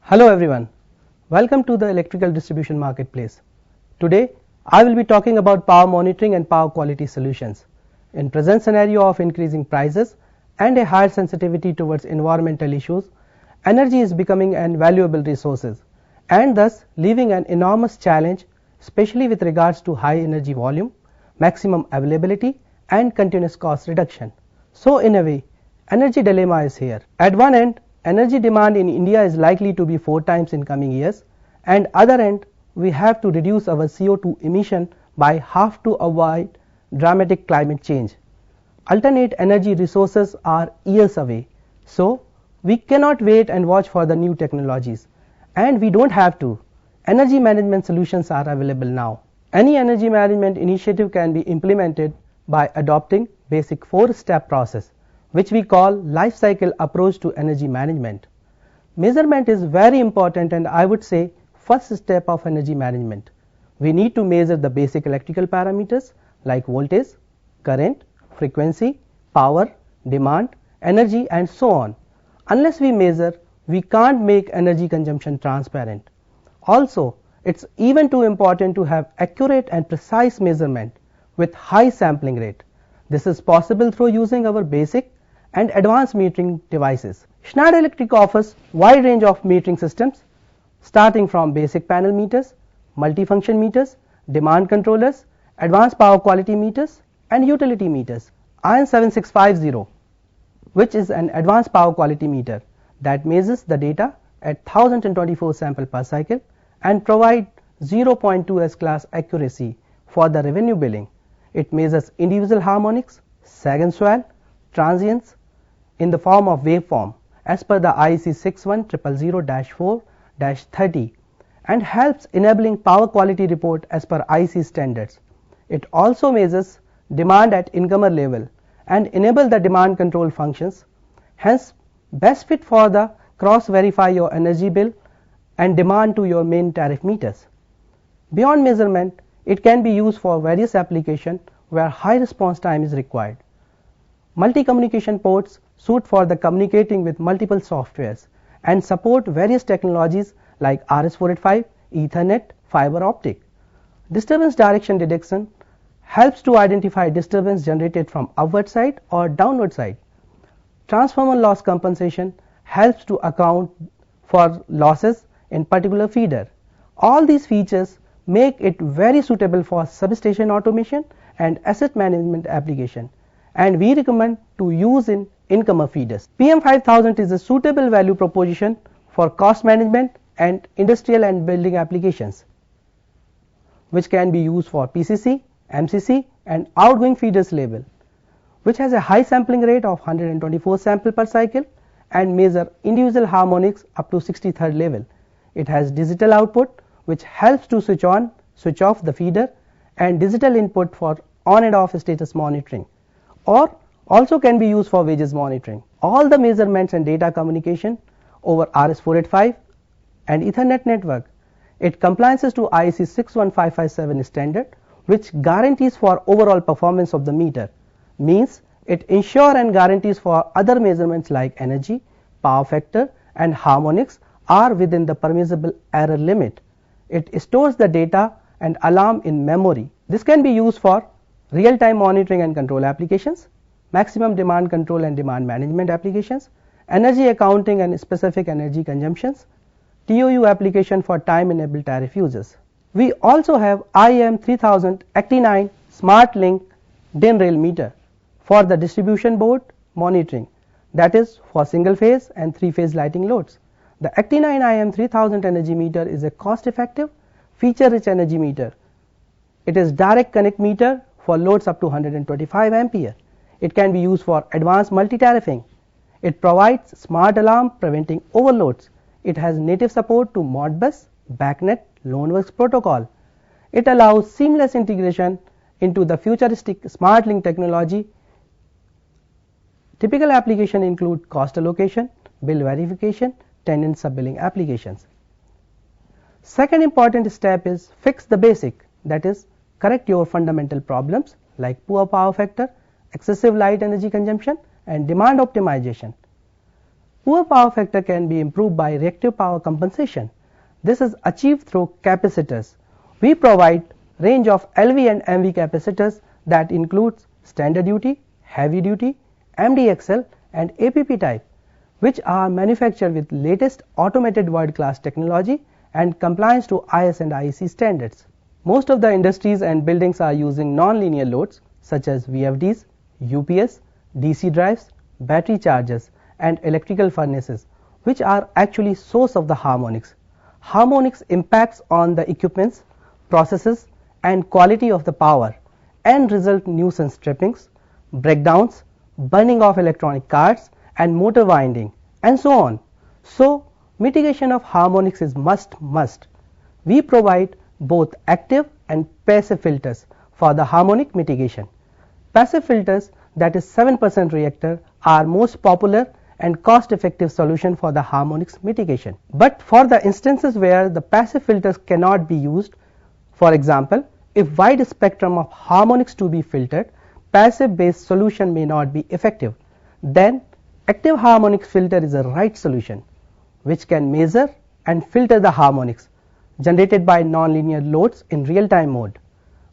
Hello everyone, welcome to the electrical distribution marketplace. Today I will be talking about power monitoring and power quality solutions. In present scenario of increasing prices and a higher sensitivity towards environmental issues, energy is becoming an valuable resource and thus leaving an enormous challenge, especially with regards to high energy volume, maximum availability and continuous cost reduction. So in a way, energy dilemma is here. At one end, energy demand in India is likely to be 4 times in coming years, and other end we have to reduce our CO2 emission by half to avoid dramatic climate change. Alternate energy resources are years away, so we cannot wait and watch for the new technologies, and we don't have to. Energy management solutions are available now. Any energy management initiative can be implemented by adopting basic 4-step process, which we call life cycle approach to energy management. Measurement is very important, and I would say first step of energy management. We need to measure the basic electrical parameters like voltage, current, frequency, power, demand, energy and so on. Unless we measure, we can't make energy consumption transparent. Also, it's even too important to have accurate and precise measurement with high sampling rate. This is possible through using our basic and advanced metering devices. Schneider Electric offers wide range of metering systems starting from basic panel meters, multifunction meters, demand controllers, advanced power quality meters and utility meters. IN 7650, which is an advanced power quality meter that measures the data at 1024 sample per cycle and provide 0.2 S class accuracy for the revenue billing. It measures individual harmonics, sag and swell, transients in the form of waveform as per the IEC 61000-4-30 and helps enabling power quality report as per IEC standards. It also measures demand at incomer level and enable the demand control functions, hence best fit for the cross verify your energy bill and demand to your main tariff meters. Beyond measurement, it can be used for various applications where high response time is required. Multi-communication ports suit for the communicating with multiple softwares and support various technologies like RS485, Ethernet, fiber optic. Disturbance direction detection helps to identify disturbance generated from upward side or downward side. Transformer loss compensation helps to account for losses in particular feeder. All these features make it very suitable for substation automation and asset management application, and we recommend to use in incomer feeders. PM5000 is a suitable value proposition for cost management and industrial and building applications, which can be used for PCC, MCC and outgoing feeders level, which has a high sampling rate of 124 sample per cycle and measure individual harmonics up to 63rd level. It has digital output which helps to switch on, switch off the feeder, and digital input for on and off status monitoring, or also can be used for wages monitoring. All the measurements and data communication over RS485 and Ethernet network. It compliances to IEC 61557 standard, which guarantees for overall performance of the meter, means it ensure and guarantees for other measurements like energy, power factor and harmonics are within the permissible error limit. It stores the data and alarm in memory. This can be used for real-time monitoring and control applications, maximum demand control and demand management applications, energy accounting and specific energy consumptions, TOU application for time-enabled tariff users. We also have IEM 3000 Acti9 Smart Link DIN rail meter for the distribution board monitoring, that is for single phase and 3-phase lighting loads. The Acti9 IEM 3000 energy meter is a cost-effective, feature-rich energy meter. It is direct connect meter for loads up to 125 ampere. It can be used for advanced multi-tariffing. It provides smart alarm preventing overloads. It has native support to Modbus, BACnet, Loanworks protocol. It allows seamless integration into the futuristic smart link technology. Typical applications include cost allocation, bill verification, tenant sub-billing applications. Second important step is fix the basic, that is correct your fundamental problems like poor power factor, excessive light energy consumption and demand optimization. Poor power factor can be improved by reactive power compensation. This is achieved through capacitors. We provide range of LV and MV capacitors that includes standard duty, heavy duty, MDXL and APP type, which are manufactured with latest automated world-class technology and compliance to IS and IEC standards. Most of the industries and buildings are using non-linear loads such as VFDs, UPS, DC drives, battery chargers and electrical furnaces, which are actually source of the harmonics. Harmonics impacts on the equipments, processes and quality of the power and result nuisance trippings, breakdowns, burning of electronic cards and motor winding and so on. So mitigation of harmonics is must. We provide both active and passive filters for the harmonic mitigation. Passive filters, that is 7% reactor, are most popular and cost-effective solution for the harmonics mitigation. But for the instances where the passive filters cannot be used, for example, if wide spectrum of harmonics to be filtered, passive based solution may not be effective. Then active harmonics filter is a right solution, which can measure and filter the harmonics generated by nonlinear loads in real-time mode.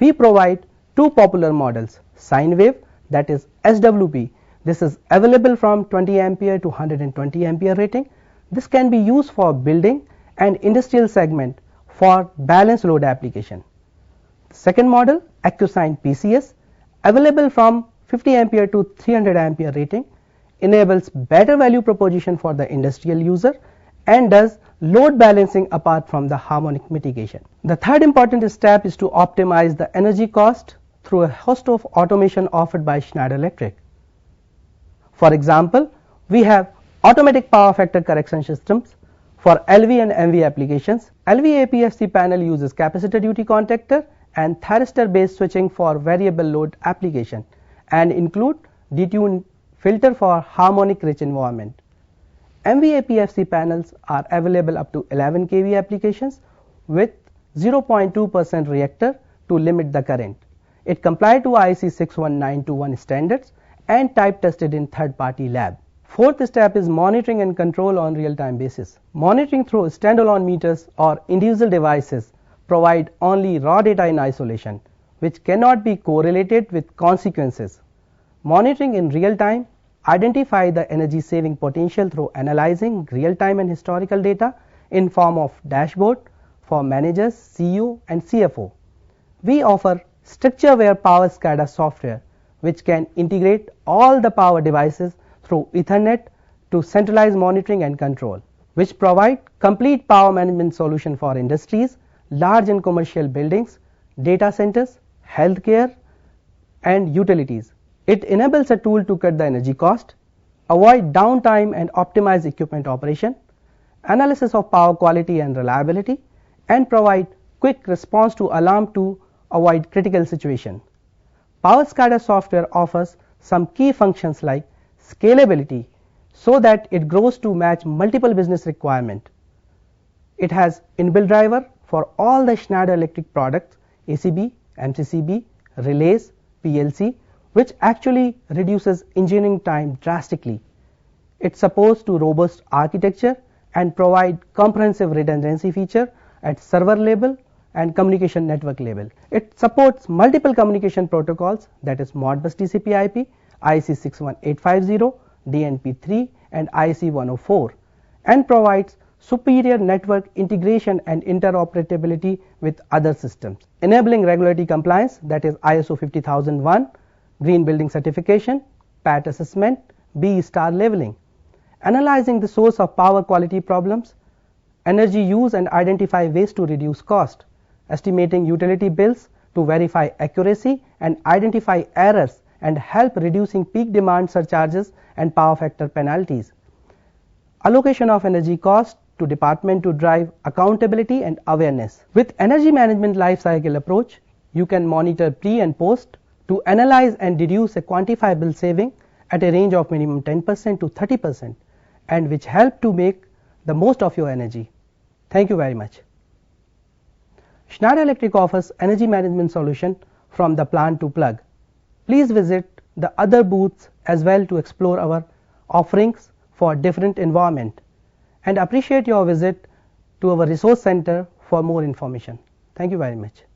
We provide two popular models, sine wave, that is SWP. This is available from 20 ampere to 120 ampere rating. This can be used for building and industrial segment for balanced load application. Second model, AccuSine PCS, available from 50 ampere to 300 ampere rating, enables better value proposition for the industrial user and does load balancing apart from the harmonic mitigation. The third important step is to optimize the energy cost through a host of automation offered by Schneider Electric. For example, we have automatic power factor correction systems for LV and MV applications. LV APFC panel uses capacitor duty contactor and thyristor based switching for variable load application and include detune filter for harmonic rich environment. MV APFC panels are available up to 11 kV applications with 0.2% reactor to limit the current. It complies to IEC 61921 standards and type tested in third party lab. Fourth step is monitoring and control on real time basis. Monitoring through standalone meters or individual devices provide only raw data in isolation, which cannot be correlated with consequences. Monitoring in real time identify the energy saving potential through analyzing real time and historical data in form of dashboard for managers, CEO and CFO. We offer structure aware power SCADA software which can integrate all the power devices through Ethernet to centralize monitoring and control, which provide complete power management solution for industries, large and commercial buildings, data centers, healthcare and utilities. It enables a tool to cut the energy cost, avoid downtime and optimize equipment operation, analysis of power quality and reliability, and provide quick response to alarm to avoid critical situation. Power SCADA software offers some key functions like scalability so that it grows to match multiple business requirements. It has inbuilt driver for all the Schneider Electric products, ACB, MCCB, relays, PLC, which actually reduces engineering time drastically. It supports to robust architecture and provide comprehensive redundancy feature at server level and communication network level. It supports multiple communication protocols, that is Modbus TCP/IP, IEC 61850, DNP3 and IEC 104, and provides superior network integration and interoperability with other systems, enabling regulatory compliance, that is ISO 50001, Green Building Certification, PAT assessment, B star leveling, analyzing the source of power quality problems, energy use and identify ways to reduce cost, estimating utility bills to verify accuracy and identify errors and help reducing peak demand surcharges and power factor penalties, allocation of energy cost to department to drive accountability and awareness. With energy management life cycle approach, you can monitor pre and post to analyze and deduce a quantifiable saving at a range of minimum 10% to 30% and which help to make the most of your energy. Thank you very much. Schneider Electric offers energy management solution from the plant to plug. Please visit the other booths as well to explore our offerings for different environment, and appreciate your visit to our resource center for more information. Thank you very much.